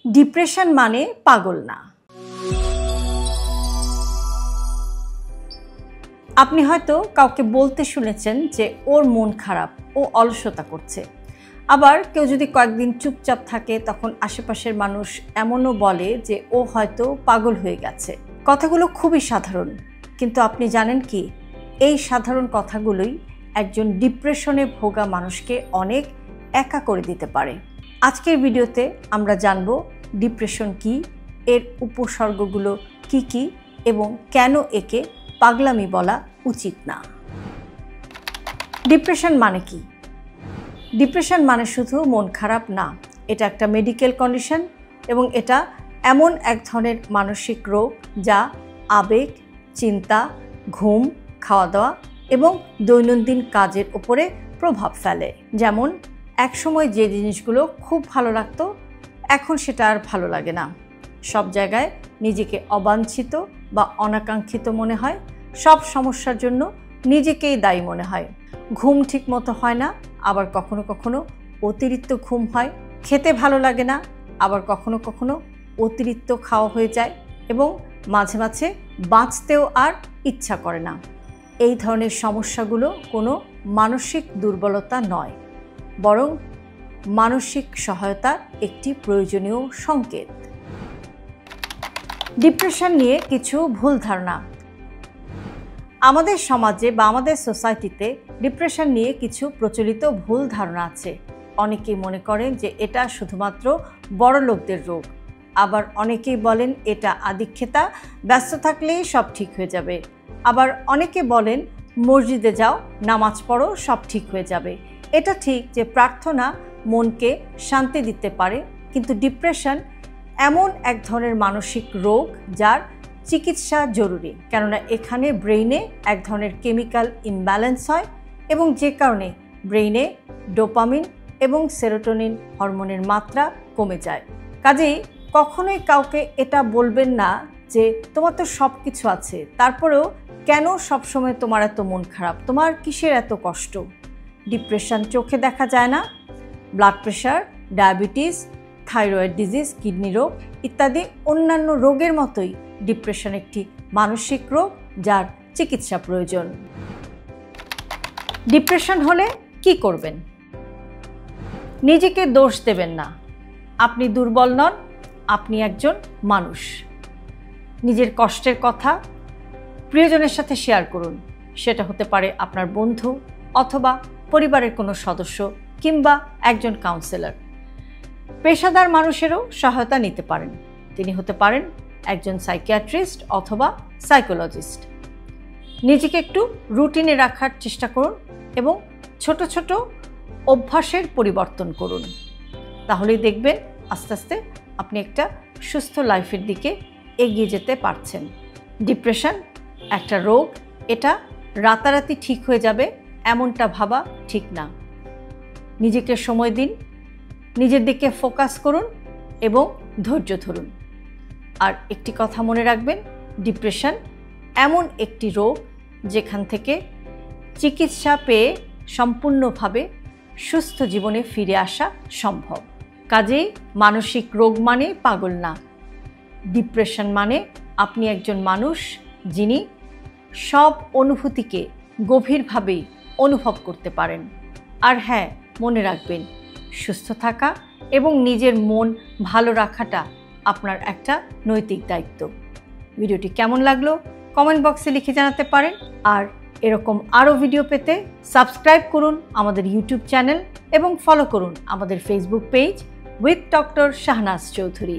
Depression মানে পাগল না। আপনি হয়তো কাউকে বলতে শুনেছেন যে ওর মন খারাপ, ও অলসতা করছে। আবার কেউ যদি কয়েকদিন চুপচাপ থাকে তখন আশেপাশের মানুষ এমনও বলে যে ও হয়তো পাগল হয়ে গেছে। কথাগুলো খুবই সাধারণ, কিন্তু আপনি জানেন কি, এই সাধারণ কথাগুলোই একজন ডিপ্রেশনে ভোগা মানুষকে অনেক একা করে দিতে পারে। আজকের ভিডিওতে আমরা জানব ডিপ্রেশন কি, এর উপসর্গগুলো কি কি এবং কেন একে পাগলামি বলা উচিত না। ডিপ্রেশন মানে কি? ডিপ্রেশন মানে শুধু মন খারাপ না, এটা একটা মেডিকেল কন্ডিশন এবং এটা এমন এক ধরনের মানসিক রোগ যা আবেগ, চিন্তা, ঘুম, খাওয়া দাওয়া এবং দৈনন্দিন কাজের উপরে প্রভাব ফেলে। যেমন একসময় যে জিনিসগুলো খুব ভালো লাগতো এখন সেটা আর ভালো লাগে না। সব জায়গায় নিজেকে অবাঞ্ছিত বা অনাকাঙ্ক্ষিত মনে হয়। সব সমস্যার জন্য নিজেকেই দায়ী মনে হয়। ঘুম ঠিক মতো হয় না, আবার কখনো কখনো অতিরিক্ত ঘুম হয়। খেতে ভালো লাগে না, আবার কখনো কখনো অতিরিক্ত খাওয়া হয়ে যায় এবং মাঝে মাঝে বাঁচতেও আর ইচ্ছা করে না। এই ধরনের সমস্যাগুলো কোনো মানসিক দুর্বলতা নয়, বরং মানসিক সহায়তার একটি প্রয়োজনীয় সংকেত। ডিপ্রেশন নিয়ে কিছু ভুল ধারণা। আমাদের সমাজে বা আমাদের সোসাইটিতে ডিপ্রেশন নিয়ে কিছু প্রচলিত ভুল ধারণা আছে। অনেকেই মনে করেন যে এটা শুধুমাত্র বড় লোকদের রোগ, আবার অনেকেই বলেন এটা আদিক্ষেতা, ব্যস্ত থাকলেই সব ঠিক হয়ে যাবে। আবার অনেকে বলেন মসজিদে যাও, নামাজ পড়ো, সব ঠিক হয়ে যাবে। এটা ঠিক যে প্রার্থনা মনকে শান্তি দিতে পারে, কিন্তু ডিপ্রেশন এমন এক ধরনের মানসিক রোগ যার চিকিৎসা জরুরি, কেননা এখানে ব্রেইনে এক ধরনের কেমিক্যাল ইমব্যালেন্স হয় এবং যে কারণে ব্রেইনে ডোপামিন এবং সেরোটোনিন হরমোনের মাত্রা কমে যায়। কাজেই কখনোই কাউকে এটা বলবেন না যে তোমার তো সব কিছু আছে, তারপরেও কেন সবসময় তোমার এত মন খারাপ, তোমার কিসের এত কষ্ট। ডিপ্রেশন চোখে দেখা যায় না। Blood pressure, diabetes, thyroid disease, kidney রোগ ইত্যাদি অন্যান্য রোগের মতোই ডিপ্রেশন একটি মানসিক রোগ যার চিকিৎসা প্রয়োজন। ডিপ্রেশন হলে কি করবেন? নিজেকে দোষ দেবেন না। আপনি দুর্বল নন, আপনি একজন মানুষ। নিজের কষ্টের কথা প্রিয়জনের সাথে শেয়ার করুন। সেটা হতে পারে আপনার বন্ধু অথবা পরিবারের কোনো সদস্য কিংবা একজন কাউন্সিলর। পেশাদার মানুষেরও সহায়তা নিতে পারেন। তিনি হতে পারেন একজন সাইকিয়াট্রিস্ট অথবা সাইকোলজিস্ট। নিজেকে একটু রুটিনে রাখার চেষ্টা করুন এবং ছোট ছোট অভ্যাসের পরিবর্তন করুন। তাহলেই দেখবেন আস্তে আস্তে আপনি একটা সুস্থ লাইফের দিকে এগিয়ে যেতে পারছেন। ডিপ্রেশন একটা রোগ, এটা রাতারাতি ঠিক হয়ে যাবে এমনটা ভাবা ঠিক না। নিজেকে সময় দিন, নিজের দিকে ফোকাস করুন এবং ধৈর্য ধরুন। আর একটি কথা মনে রাখবেন, ডিপ্রেশন এমন একটি রোগ যেখান থেকে চিকিৎসা পেয়ে সম্পূর্ণভাবে সুস্থ জীবনে ফিরে আসা সম্ভব। কাজেই মানসিক রোগ মানে পাগল না। ডিপ্রেশন মানে আপনি একজন মানুষ যিনি সব অনুভূতিকে গভীরভাবেই অনুভব করতে পারেন। আর হ্যাঁ, মনে রাখবেন, সুস্থ থাকা এবং নিজের মন ভালো রাখাটা আপনার একটা নৈতিক দায়িত্ব। ভিডিওটি কেমন লাগলো কমেন্ট বক্সে লিখে জানাতে পারেন। আর এরকম আরও ভিডিও পেতে সাবস্ক্রাইব করুন আমাদের ইউটিউব চ্যানেল এবং ফলো করুন আমাদের Facebook page with doctor Shahnaz Chowdhury.